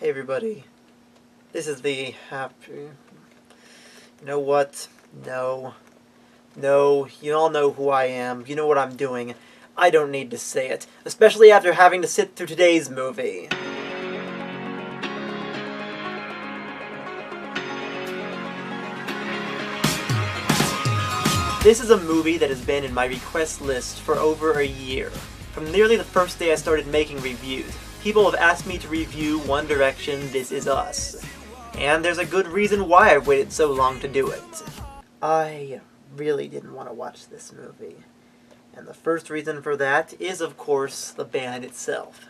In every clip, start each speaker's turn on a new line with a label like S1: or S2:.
S1: Hey everybody, this is the happy... You know what? No, you all know who I am, you know what I'm doing. I don't need to say it, especially after having to sit through today's movie. This is a movie that has been in my request list for over a year. From nearly the first day I started making reviews, people have asked me to review One Direction, This Is Us. And there's a good reason why I've waited so long to do it. I really didn't want to watch this movie. And the first reason for that is, of course, the band itself.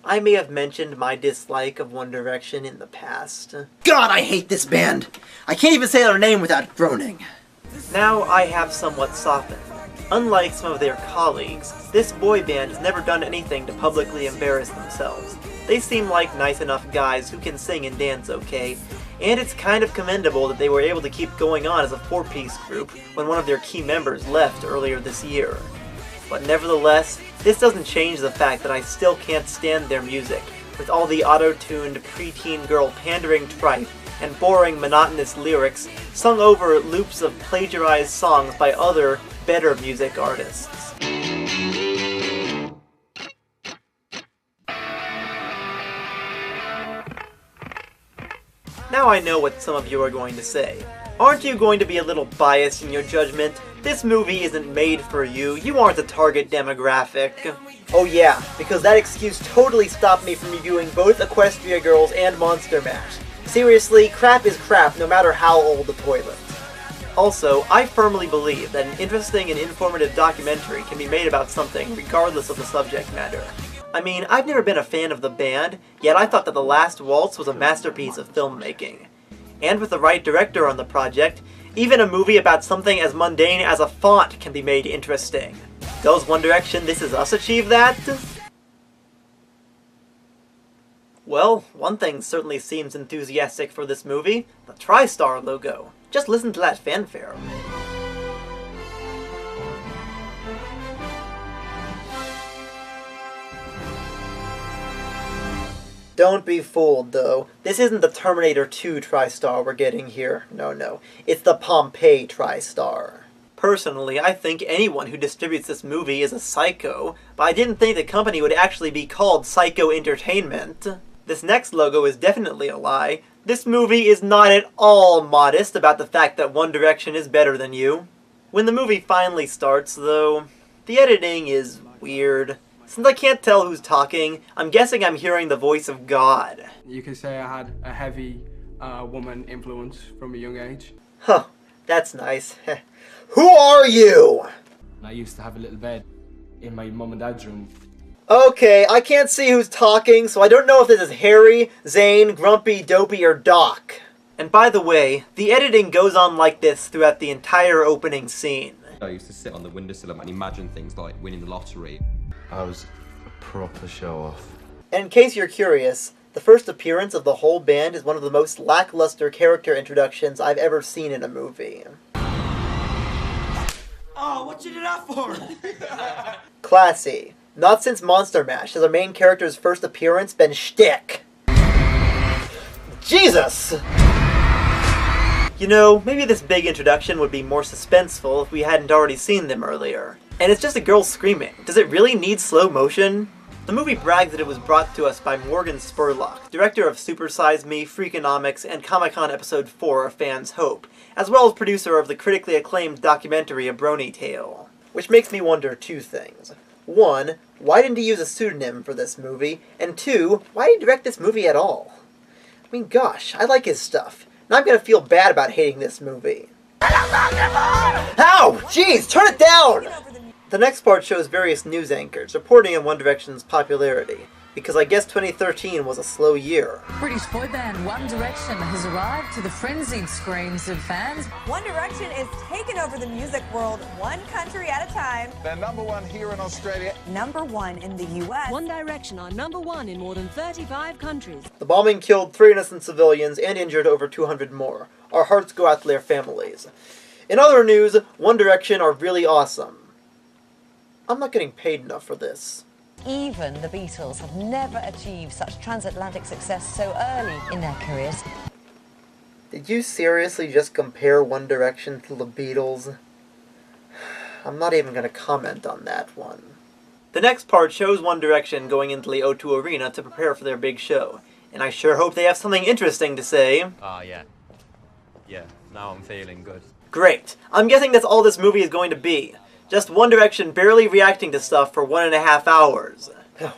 S1: I may have mentioned my dislike of One Direction in the past. God, I hate this band! I can't even say their name without groaning. Now I have somewhat softened. Unlike some of their colleagues, this boy band has never done anything to publicly embarrass themselves. They seem like nice enough guys who can sing and dance okay, and it's kind of commendable that they were able to keep going on as a four-piece group when one of their key members left earlier this year. But nevertheless, this doesn't change the fact that I still can't stand their music, with all the auto-tuned preteen girl pandering tripe and boring monotonous lyrics sung over loops of plagiarized songs by other, better music artists. Now I know what some of you are going to say. Aren't you going to be a little biased in your judgment? This movie isn't made for you. You aren't the target demographic. Oh yeah, because that excuse totally stopped me from reviewing both Equestria Girls and Monster Mash. Seriously, crap is crap no matter how old the toilet. Also, I firmly believe that an interesting and informative documentary can be made about something regardless of the subject matter. I mean, I've never been a fan of the band, yet I thought that The Last Waltz was a masterpiece of filmmaking. And with the right director on the project, even a movie about something as mundane as a font can be made interesting. Does One Direction, This Is Us achieve that? Well, one thing certainly seems enthusiastic for this movie, the TriStar logo. Just listen to that fanfare. Don't be fooled, though. This isn't the Terminator 2 TriStar we're getting here. No. It's the Pompeii TriStar. Personally, I think anyone who distributes this movie is a psycho, but I didn't think the company would actually be called Psycho Entertainment. This next logo is definitely a lie. This movie is not at all modest about the fact that One Direction is better than you. When the movie finally starts, though, the editing is weird. Since I can't tell who's talking, I'm guessing I'm hearing the voice of God.
S2: You could say I had a heavy woman influence from a young age.
S1: Huh, that's nice. Who are you?
S3: I used to have a little bed in my mum and dad's room.
S1: Okay, I can't see who's talking, so I don't know if this is Harry, Zane, Grumpy, Dopey, or Doc. And by the way, the editing goes on like this throughout the entire opening scene.
S4: I used to sit on the windowsill and imagine things like winning the lottery.
S5: I was a proper show-off.
S1: And in case you're curious, the first appearance of the whole band is one of the most lackluster character introductions I've ever seen in a movie.
S6: Oh, what you did that for?
S1: Classy. Not since Monster Mash has our main character's first appearance been shtick. Jesus! You know, maybe this big introduction would be more suspenseful if we hadn't already seen them earlier. And it's just a girl screaming. Does it really need slow motion? The movie brags that it was brought to us by Morgan Spurlock, director of Super Size Me, Freakonomics, and Comic-Con Episode 4 A Fan's Hope, as well as producer of the critically acclaimed documentary A Brony Tale. Which makes me wonder two things. One, why didn't he use a pseudonym for this movie? And two, why did he direct this movie at all? I mean, gosh, I like his stuff. Now I'm gonna feel bad about hating this movie. Ow! Jeez, turn it down! The next part shows various news anchors reporting on One Direction's popularity, because I guess 2013 was a slow year.
S7: British boy band One Direction has arrived to the frenzied screams of fans.
S8: One Direction is taking over the music world one country at a time.
S9: They're #1 here in Australia.
S8: #1 in the US.
S10: One Direction are #1 in more than 35 countries.
S1: The bombing killed 3 innocent civilians and injured over 200 more. Our hearts go out to their families. In other news, One Direction are really awesome. I'm not getting paid enough for this.
S7: Even the Beatles have never achieved such transatlantic success so early in their careers.
S1: Did you seriously just compare One Direction to the Beatles? I'm not even gonna comment on that one. The next part shows One Direction going into the O2 Arena to prepare for their big show. And I sure hope they have something interesting to say.
S11: Yeah. Yeah, now I'm feeling good.
S1: Great. I'm guessing that's all this movie is going to be. Just One Direction barely reacting to stuff for 1.5 hours.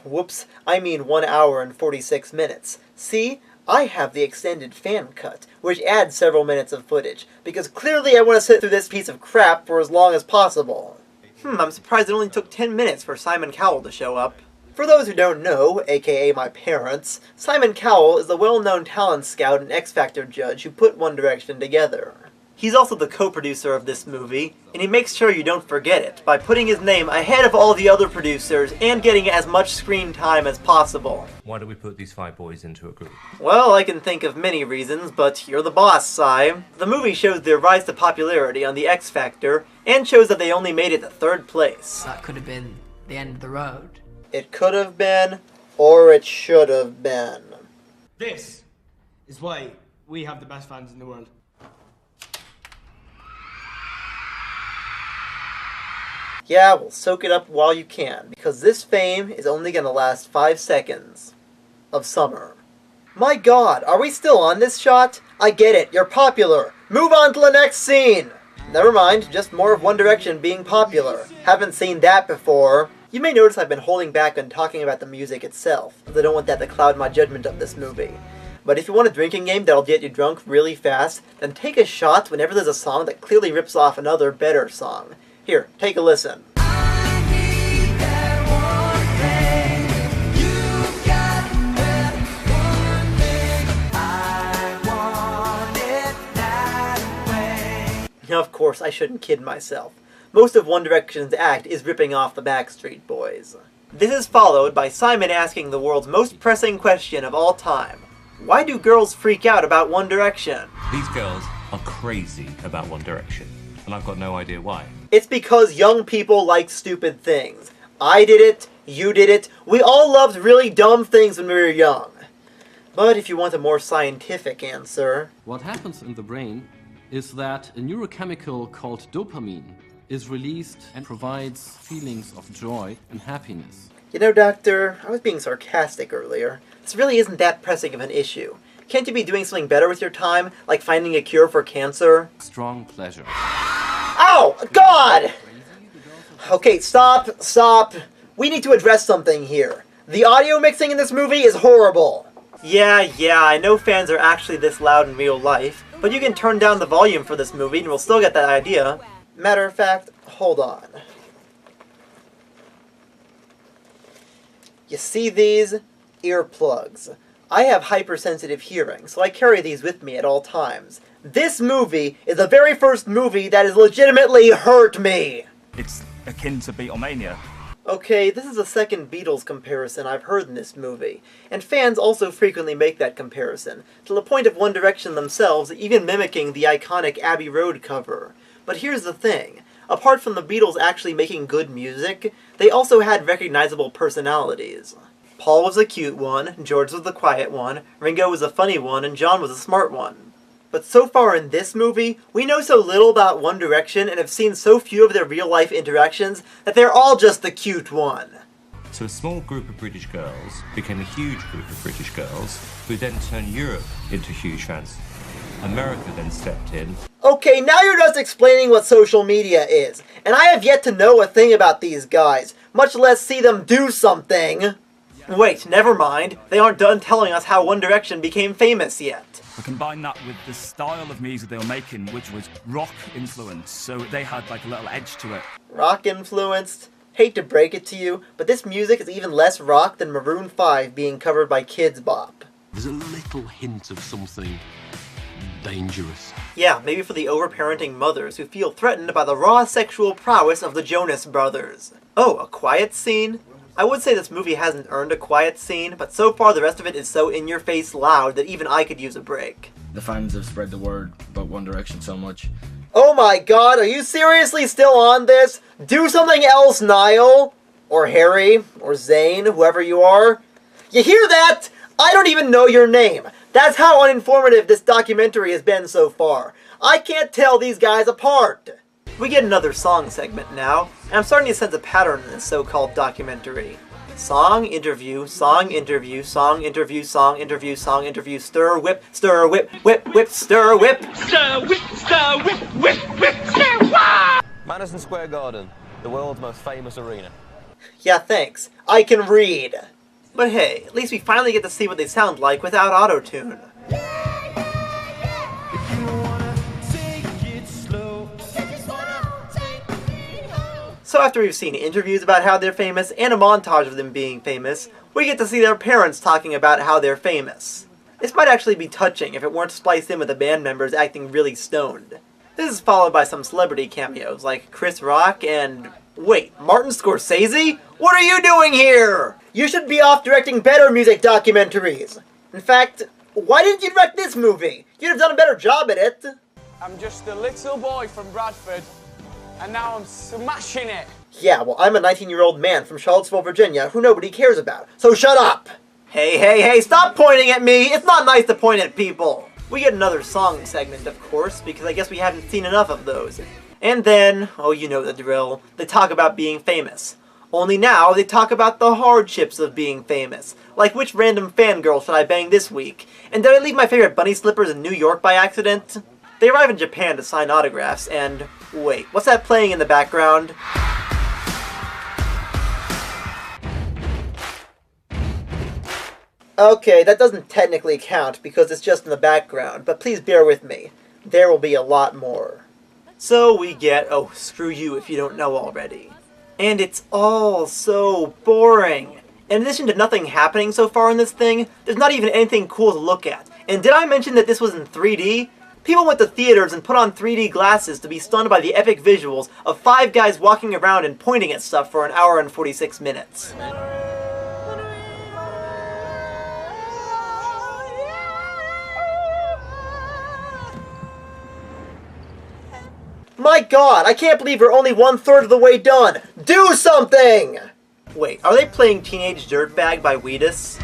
S1: Whoops, I mean 1 hour and 46 minutes. See? I have the extended fan cut, which adds several minutes of footage, because clearly I want to sit through this piece of crap for as long as possible. I'm surprised it only took 10 minutes for Simon Cowell to show up. For those who don't know, aka my parents, Simon Cowell is the well-known talent scout and X Factor judge who put One Direction together. He's also the co-producer of this movie, and he makes sure you don't forget it by putting his name ahead of all the other producers and getting as much screen time as possible.
S12: Why don't we put these 5 boys into a group?
S1: Well, I can think of many reasons, but you're the boss, Si. The movie shows their rise to popularity on the X Factor, and shows that they only made it to 3rd place.
S13: That could have been the end of the road.
S1: It could have been, or it should have been.
S2: This is why we have the best fans in the world.
S1: Yeah, well, soak it up while you can, because this fame is only gonna last 5 seconds of summer. My god, are we still on this shot? I get it, you're popular. Move on to the next scene! Never mind, just more of One Direction being popular. Haven't seen that before. You may notice I've been holding back on talking about the music itself, because I don't want that to cloud my judgment of this movie. But if you want a drinking game that'll get you drunk really fast, then take a shot whenever there's a song that clearly rips off another better song. Here, take a listen. Now, of course, I shouldn't kid myself. Most of One Direction's act is ripping off the Backstreet Boys. This is followed by Simon asking the world's most pressing question of all time. Why do girls freak out about One Direction?
S12: These girls are crazy about One Direction, and I've got no idea why.
S1: It's because young people like stupid things. I did it, you did it, we all loved really dumb things when we were young. But if you want a more scientific answer...
S14: What happens in the brain is that a neurochemical called dopamine is released and provides feelings of joy and happiness.
S1: You know, Doctor, I was being sarcastic earlier. This really isn't that pressing of an issue. Can't you be doing something better with your time, like finding a cure for cancer?
S14: Strong pleasure.
S1: Ow! God! Okay, stop. We need to address something here. The audio mixing in this movie is horrible. Yeah, I know fans are actually this loud in real life, but you can turn down the volume for this movie and we'll still get that idea. Matter of fact, hold on. You see these? Earplugs. I have hypersensitive hearing, so I carry these with me at all times. This movie is the very first movie that has legitimately hurt me!
S15: It's akin to Beatlemania.
S1: Okay, this is the second Beatles comparison I've heard in this movie, and fans also frequently make that comparison, to the point of One Direction themselves even mimicking the iconic Abbey Road cover. But here's the thing, apart from the Beatles actually making good music, they also had recognizable personalities. Paul was the cute one, George was the quiet one, Ringo was the funny one, and John was the smart one. But so far in this movie, we know so little about One Direction and have seen so few of their real-life interactions that they're all just the cute one.
S12: So a small group of British girls became a huge group of British girls, who then turned Europe into huge fans. America then stepped in.
S1: Okay, now you're just explaining what social media is, and I have yet to know a thing about these guys, much less see them do something. Wait, never mind. They aren't done telling us how One Direction became famous yet.
S15: We combine that with the style of music they were making, which was rock influenced, so they had like a little edge to it.
S1: Rock influenced? Hate to break it to you, but this music is even less rock than Maroon 5 being covered by Kids Bop.
S16: There's a little hint of something dangerous.
S1: Yeah, maybe for the overparenting mothers who feel threatened by the raw sexual prowess of the Jonas Brothers. Oh, a quiet scene? I would say this movie hasn't earned a quiet scene, but so far the rest of it is so in-your-face loud that even I could use a break.
S3: The fans have spread the word about One Direction so much.
S1: Oh my god, are you seriously still on this? Do something else, Niall! or Harry, or Zane, whoever you are. You hear that? I don't even know your name. That's how uninformative this documentary has been so far. I can't tell these guys apart. We get another song segment now, and I'm starting to sense a pattern in this so-called documentary. Song, interview, song, interview, song, interview, song, interview, song, interview, stir, whip, whip, whip, stir, whip.
S6: Stir, whip, whip, whip, stir, wah!
S11: Madison Square Garden, the world's most famous arena.
S1: Yeah, thanks. I can read. But hey, at least we finally get to see what they sound like without auto-tune. So after we've seen interviews about how they're famous and a montage of them being famous, we get to see their parents talking about how they're famous. This might actually be touching if it weren't spliced in with the band members acting really stoned. This is followed by some celebrity cameos like Chris Rock and... wait, Martin Scorsese? What are you doing here? You should be off directing better music documentaries. In fact, why didn't you direct this movie? You'd have done a better job at it.
S2: I'm just a little boy from Bradford, and now I'm smashing it.
S1: Yeah, well, I'm a 19-year-old man from Charlottesville, Virginia, who nobody cares about, so shut up! Hey, stop pointing at me! It's not nice to point at people! We get another song segment, of course, because I guess we haven't seen enough of those. And then, oh, you know the drill, they talk about being famous. Only now, they talk about the hardships of being famous. Like, which random fangirl should I bang this week? And did I leave my favorite bunny slippers in New York by accident? They arrive in Japan to sign autographs, and... wait, what's that playing in the background? Okay, that doesn't technically count because it's just in the background, but please bear with me. There will be a lot more. So we get, oh, screw you if you don't know already. And it's all so boring. In addition to nothing happening so far in this thing, there's not even anything cool to look at. And did I mention that this was in 3D? People went to theaters and put on 3D glasses to be stunned by the epic visuals of 5 guys walking around and pointing at stuff for an hour and 46 minutes. My god, I can't believe we're only 1/3 of the way done! Do something! Wait, are they playing Teenage Dirtbag by Wheatus?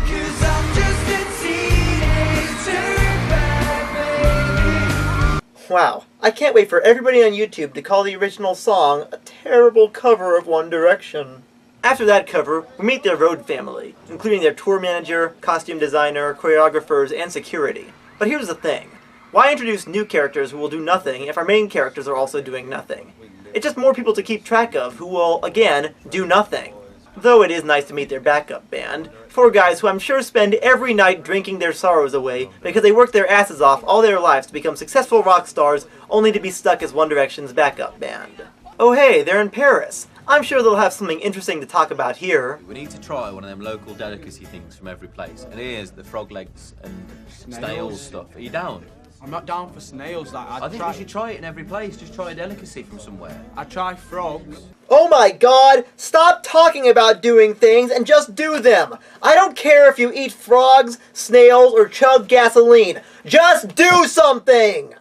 S1: Wow, I can't wait for everybody on YouTube to call the original song a terrible cover of One Direction. After that cover, we meet their road family, including their tour manager, costume designer, choreographers, and security. But here's the thing. Why introduce new characters who will do nothing if our main characters are also doing nothing? It's just more people to keep track of who will, again, do nothing. Though it is nice to meet their backup band, 4 guys who I'm sure spend every night drinking their sorrows away because they worked their asses off all their lives to become successful rock stars only to be stuck as One Direction's backup band. Oh hey, they're in Paris. I'm sure they'll have something interesting to talk about here.
S17: We need to try one of them local delicacy things from every place. And here's the frog legs and snails stuff. Are you down?
S2: I'm not down for snails.
S17: I think we should try it in every place. Just try a delicacy from somewhere.
S2: I try frogs.
S1: Oh my god! Stop talking about doing things and just do them! I don't care if you eat frogs, snails, or chug gasoline. Just do something!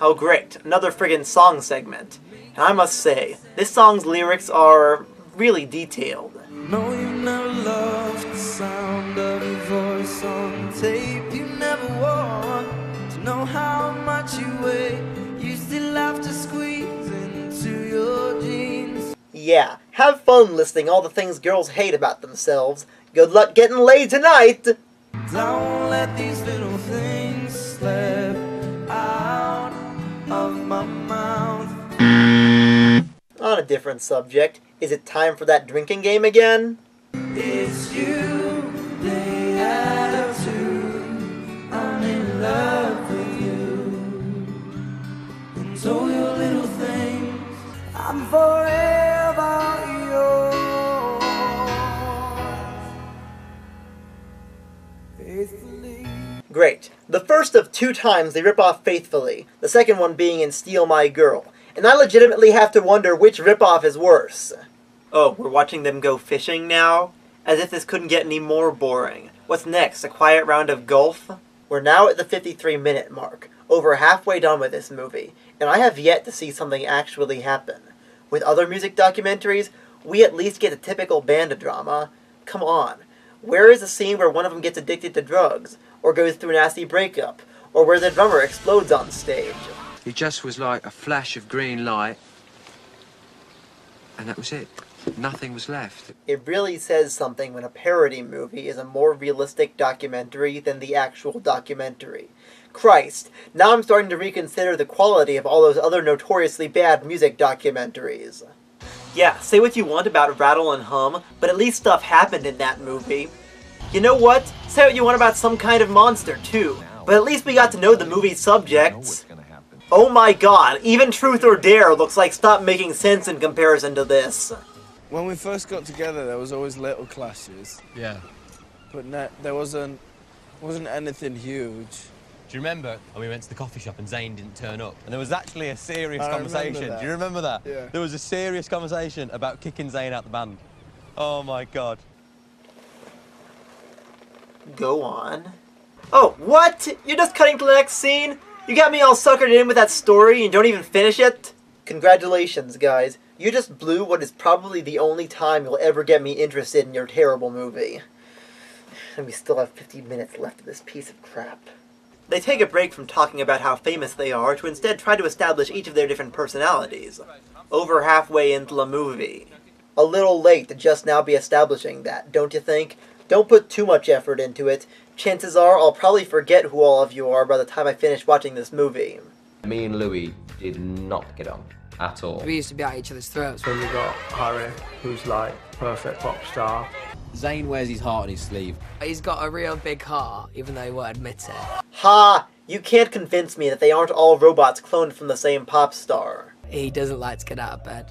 S1: Oh great, another friggin' song segment. And I must say, this song's lyrics are really detailed.
S6: No, you never loved the sound of your voice on tape. You never want to know how much you weigh. You still have to squeeze into your jeans.
S1: Yeah, have fun listing all the things girls hate about themselves. Good luck getting laid tonight!
S6: Don't let these little things slip out of my mouth.
S1: On a different subject, is it time for that drinking game again?
S6: It's you, they add up to. I'm in love with you. And all your little things, I'm forever yours. Faithfully.
S1: Great. The first of 2 times they rip off Faithfully, the second one being in Steal My Girl. And I legitimately have to wonder which ripoff is worse. Oh, we're watching them go fishing now? As if this couldn't get any more boring. What's next, a quiet round of golf? We're now at the 53-minute mark, over halfway done with this movie, and I have yet to see something actually happen. With other music documentaries, we at least get a typical band drama. Come on. Where is the scene where one of them gets addicted to drugs, or goes through a nasty breakup, or where the drummer explodes on stage?
S18: It just was like a flash of green light, and that was it. Nothing was left.
S1: It really says something when a parody movie is a more realistic documentary than the actual documentary. Christ, now I'm starting to reconsider the quality of all those other notoriously bad music documentaries. Yeah, say what you want about Rattle and Hum, but at least stuff happened in that movie. You know what? Say what you want about Some Kind of Monster, too, but at least we got to know the movie's subjects. Oh my god, even Truth or Dare looks like Stop Making Sense in comparison to this.
S19: When we first got together, there was always little clashes.
S11: Yeah.
S19: But there wasn't anything huge.
S11: Do you remember when we went to the coffee shop and Zayn didn't turn up? And there was actually a serious
S19: I
S11: conversation.
S19: remember that.
S11: Do you remember that?
S19: Yeah.
S11: There was a serious conversation about kicking Zayn out the band. Oh my god.
S1: Go on. Oh, what? You're just cutting to the next scene? You got me all suckered in with that story and don't even finish it? Congratulations, guys. You just blew what is probably the only time you'll ever get me interested in your terrible movie. And we still have 50 minutes left of this piece of crap. They take a break from talking about how famous they are to instead try to establish each of their different personalities. Over halfway into the movie. A little late to just now be establishing that, don't you think? Don't put too much effort into it. Chances are I'll probably forget who all of you are by the time I finish watching this movie.
S4: Me and Louis did not get on at all.
S13: We used to be at each other's throats.
S2: Then we got Harry, who's like perfect pop star.
S17: Zayn wears his heart on his sleeve.
S13: He's got a real big heart, even though he won't admit it.
S1: Ha! You can't convince me that they aren't all robots cloned from the same pop star.
S13: He doesn't like to get out of bed.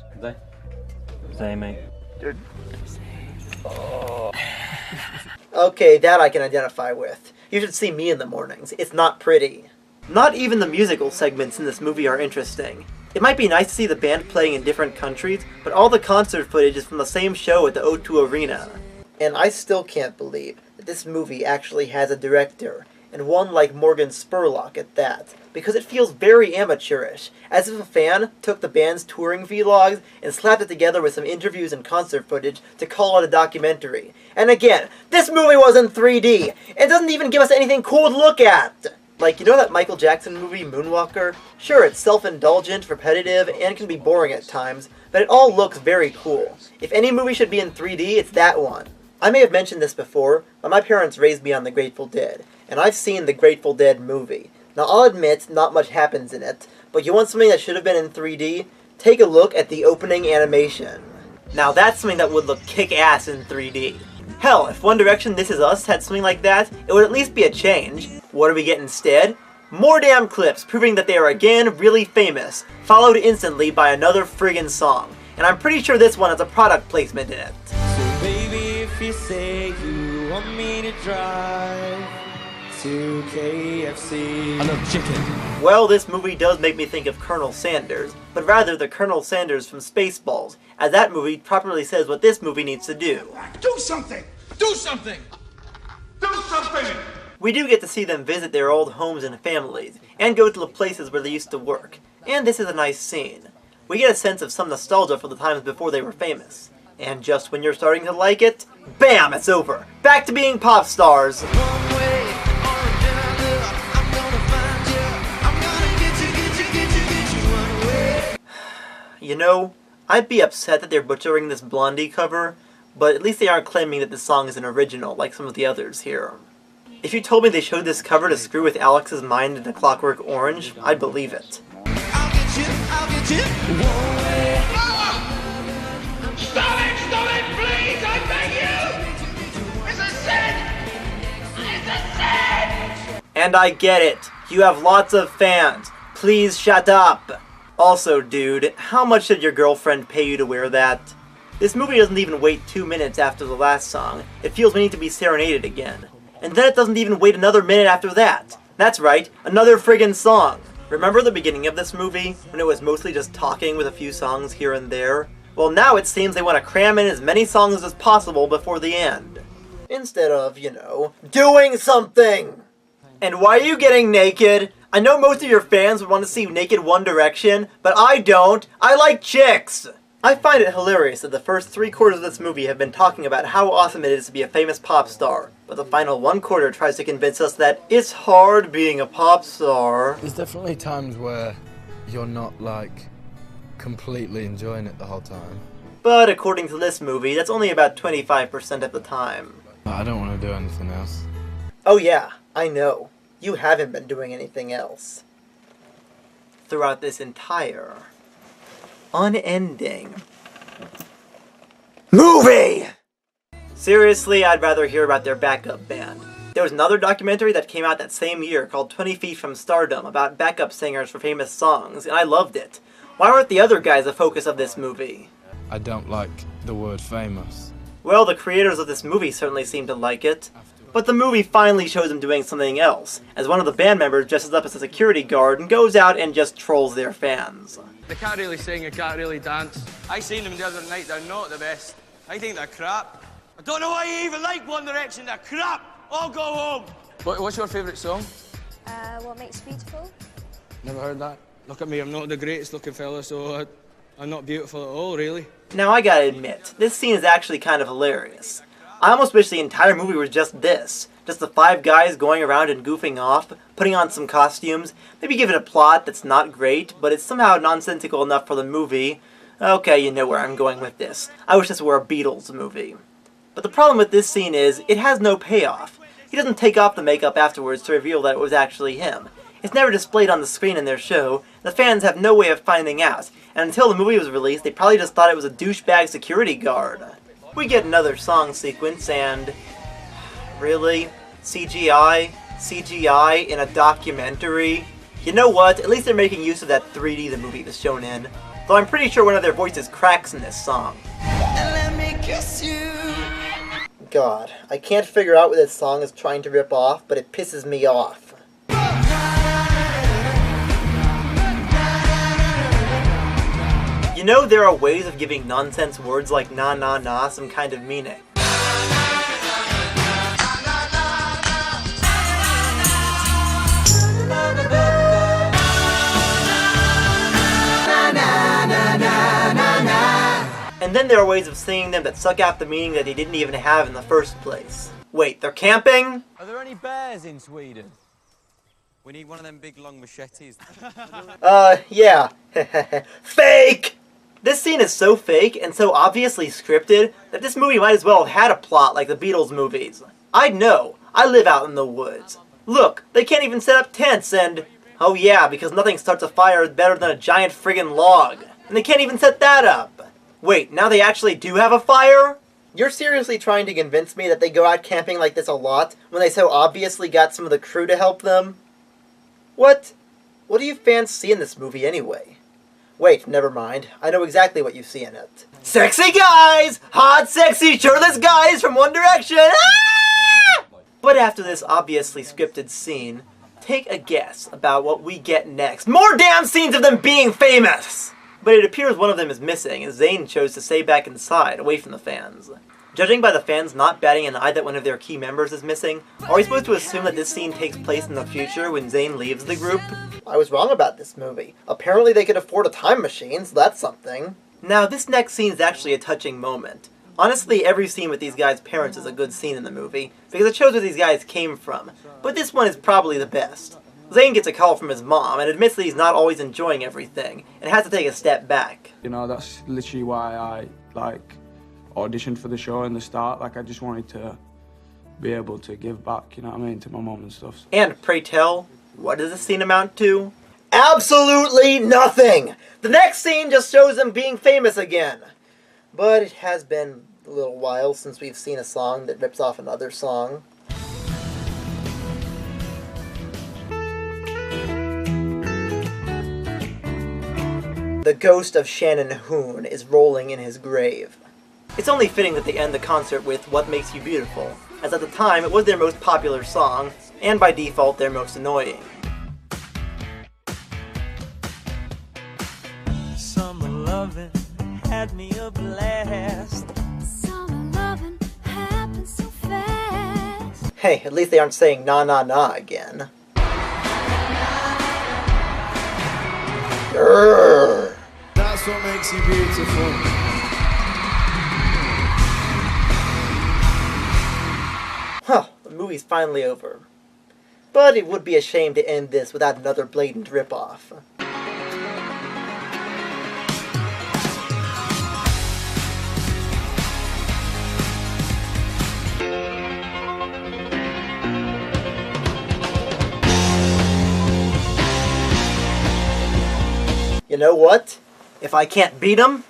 S20: Zayn, mate.
S1: Okay, that I can identify with. You should see me in the mornings. It's not pretty. Not even the musical segments in this movie are interesting. It might be nice to see the band playing in different countries, but all the concert footage is from the same show at the O2 Arena. And I still can't believe that this movie actually has a director, and one like Morgan Spurlock at that, because it feels very amateurish, as if a fan took the band's touring vlogs and slapped it together with some interviews and concert footage to call it a documentary. And again, this movie was in 3D, and doesn't even give us anything cool to look at! Like, you know that Michael Jackson movie, Moonwalker? Sure, it's self-indulgent, repetitive, and can be boring at times, but it all looks very cool. If any movie should be in 3D, it's that one. I may have mentioned this before, but my parents raised me on the Grateful Dead, and I've seen the Grateful Dead movie. Now, I'll admit, not much happens in it, but you want something that should have been in 3D? Take a look at the opening animation. Now, that's something that would look kick-ass in 3D. Hell, if One Direction This Is Us had something like that, it would at least be a change. What do we get instead? More damn clips proving that they are again really famous, followed instantly by another friggin' song. And I'm pretty sure this one has a product placement in it.
S6: So baby, if you say you want me to drive to KFC.
S17: I love chicken.
S1: Well, this movie does make me think of Colonel Sanders, but rather the Colonel Sanders from Spaceballs, as that movie properly says what this movie needs to do.
S9: Do something! Do something! Do something!
S1: We do get to see them visit their old homes and families, and go to the places where they used to work, and this is a nice scene. We get a sense of some nostalgia for the times before they were famous. And just when you're starting to like it, BAM! It's over! Back to being pop stars! You know, I'd be upset that they're butchering this Blondie cover, but at least they aren't claiming that the song is an original like some of the others here. If you told me they showed this cover to screw with Alex's mind in A Clockwork Orange, I'd believe it.
S6: I'll get you.
S9: Stop it, please, I beg you! It's a sin! It's a sin!
S1: And I get it. You have lots of fans. Please shut up. Also, dude, how much did your girlfriend pay you to wear that? This movie doesn't even wait 2 minutes after the last song. It feels we need to be serenaded again. And then it doesn't even wait another minute after that. That's right, another friggin' song. Remember the beginning of this movie, when it was mostly just talking with a few songs here and there? Well, now it seems they want to cram in as many songs as possible before the end. Instead of, you know, doing something! And why are you getting naked? I know most of your fans would want to see naked One Direction, but I don't. I like chicks! I find it hilarious that the first 3/4 of this movie have been talking about how awesome it is to be a famous pop star, but the final 1/4 tries to convince us that it's hard being a pop star.
S19: There's definitely times where you're not, like, completely enjoying it the whole time.
S1: But according to this movie, that's only about 25% of the time.
S19: I don't want to do anything else.
S1: Oh yeah, I know. You haven't been doing anything else throughout this entire unending movie! Seriously, I'd rather hear about their backup band. There was another documentary that came out that same year called 20 Feet from Stardom about backup singers for famous songs, and I loved it. Why weren't the other guys the focus of this movie?
S19: I don't like the word famous.
S1: Well, the creators of this movie certainly seem to like it. But the movie finally shows them doing something else, as one of the band members dresses up as a security guard and goes out and just trolls their fans.
S21: They can't really sing, they can't really dance. I seen them the other night, they're not the best. I think they're crap. I don't know why you even like One Direction, they're crap! All go home! What's your favourite song?
S22: What Makes You Beautiful?
S21: Never heard that. Look at me, I'm not the greatest looking fella, so I'm not beautiful at all, really.
S1: Now I gotta admit, this scene is actually kind of hilarious. I almost wish the entire movie was just this. Just the 5 guys going around and goofing off, putting on some costumes, maybe give it a plot that's not great, but it's somehow nonsensical enough for the movie. Okay, you know where I'm going with this. I wish this were a Beatles movie. But the problem with this scene is, it has no payoff. He doesn't take off the makeup afterwards to reveal that it was actually him. It's never displayed on the screen in their show, the fans have no way of finding out, and until the movie was released, they probably just thought it was a douchebag security guard. We get another song sequence, and really? CGI? CGI in a documentary? You know what? At least they're making use of that 3D the movie was shown in. Though I'm pretty sure one of their voices cracks in this song.
S6: Let me kiss you.
S1: God, I can't figure out what this song is trying to rip off, but it pisses me off. You know, there are ways of giving nonsense words like na na na some kind of meaning. And then there are ways of singing them that suck out the meaning that they didn't even have in the first place. Wait, they're camping?
S11: Are there any bears in Sweden? We need one of them big long machetes.
S1: Yeah. Fake! This scene is so fake and so obviously scripted that this movie might as well have had a plot like the Beatles movies. I'd know. I live out in the woods. Look, they can't even set up tents and... Oh yeah, because nothing starts a fire better than a giant friggin' log. And they can't even set that up. Wait, now they actually do have a fire? You're seriously trying to convince me that they go out camping like this a lot when they so obviously got some of the crew to help them? What do you fans see in this movie anyway? Wait, never mind. I know exactly what you see in it. Sexy guys! Hot, sexy, shirtless guys from One Direction! Ah! But after this obviously scripted scene, take a guess about what we get next. More damn scenes of them being famous! But it appears one of them is missing, and Zayn chose to stay back inside, away from the fans. Judging by the fans not batting an eye that one of their key members is missing, are we supposed to assume that this scene takes place in the future when Zayn leaves the group? I was wrong about this movie. Apparently they could afford a time machine, so that's something. Now, this next scene is actually a touching moment. Honestly, every scene with these guys' parents is a good scene in the movie, because it shows where these guys came from, but this one is probably the best. Zayn gets a call from his mom and admits that he's not always enjoying everything, and has to take a step back.
S2: You know, that's literally why I, auditioned for the show in the start. I just wanted to be able to give back, you know what I mean, to my mom and stuff.
S1: And pray tell, what does this scene amount to? Absolutely nothing! The next scene just shows them being famous again. But it has been a little while since we've seen a song that rips off another song. The ghost of Shannon Hoon is rolling in his grave. It's only fitting that they end the concert with What Makes You Beautiful, as at the time it was their most popular song, and by default their most annoying.
S6: Summer loving had me a blast. Summer loving happened so fast.
S1: Hey, at least they aren't saying na na na again. Grrr.
S6: That's That's what makes you beautiful.
S1: Huh, the movie's finally over. But it would be a shame to end this without another blatant ripoff. You know what? If I can't beat them,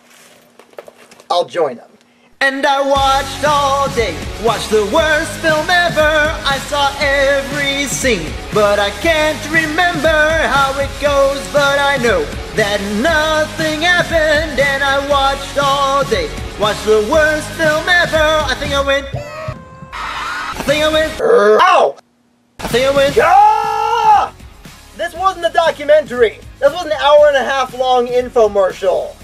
S1: I'll join them.
S6: And I watched all day, watched the worst film ever. I saw every scene, but I can't remember how it goes. But I know that nothing happened. And I watched all day, watched the worst film ever. I think I went. Ow! I think I went.
S1: Ah! This wasn't a documentary. This was an hour-and-a-half long infomercial.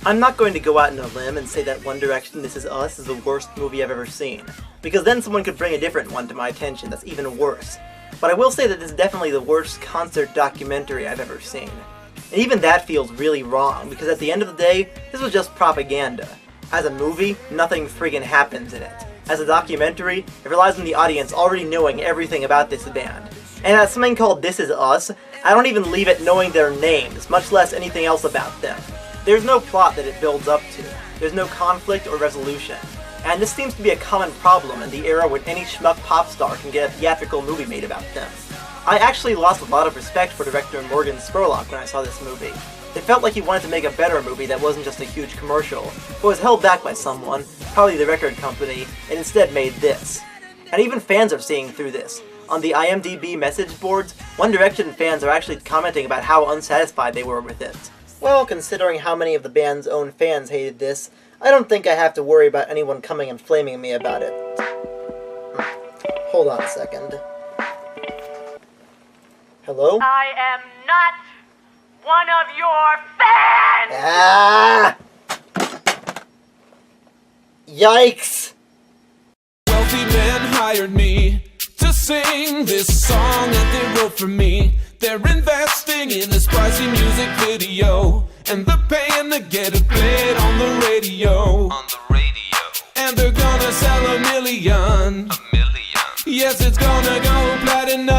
S1: I'm not going to go out on a limb and say that One Direction This Is Us is the worst movie I've ever seen, because then someone could bring a different one to my attention that's even worse. But I will say that this is definitely the worst concert documentary I've ever seen. And even that feels really wrong, because at the end of the day, this was just propaganda. As a movie, nothing friggin' happens in it. As a documentary, it relies on the audience already knowing everything about this band. And as something called This Is Us, I don't even leave it knowing their names, much less anything else about them. There's no plot that it builds up to. There's no conflict or resolution. And this seems to be a common problem in the era when any schmuck pop star can get a theatrical movie made about them. I actually lost a lot of respect for director Morgan Spurlock when I saw this movie. It felt like he wanted to make a better movie that wasn't just a huge commercial, but was held back by someone, probably the record company, and instead made this. And even fans are seeing through this. On the IMDb message boards, One Direction fans are actually commenting about how unsatisfied they were with it. Well, considering how many of the band's own fans hated this, I don't think I have to worry about anyone coming and flaming me about it. Hold on a second. Hello?
S9: I am not one of your fans!
S1: Ah! Yikes!
S6: Wealthy men hired me to sing this song that they wrote for me. They're investing in this pricey music video, and they're paying to get it played on the radio. And they're gonna sell 1 million. Yes, it's gonna go platinum.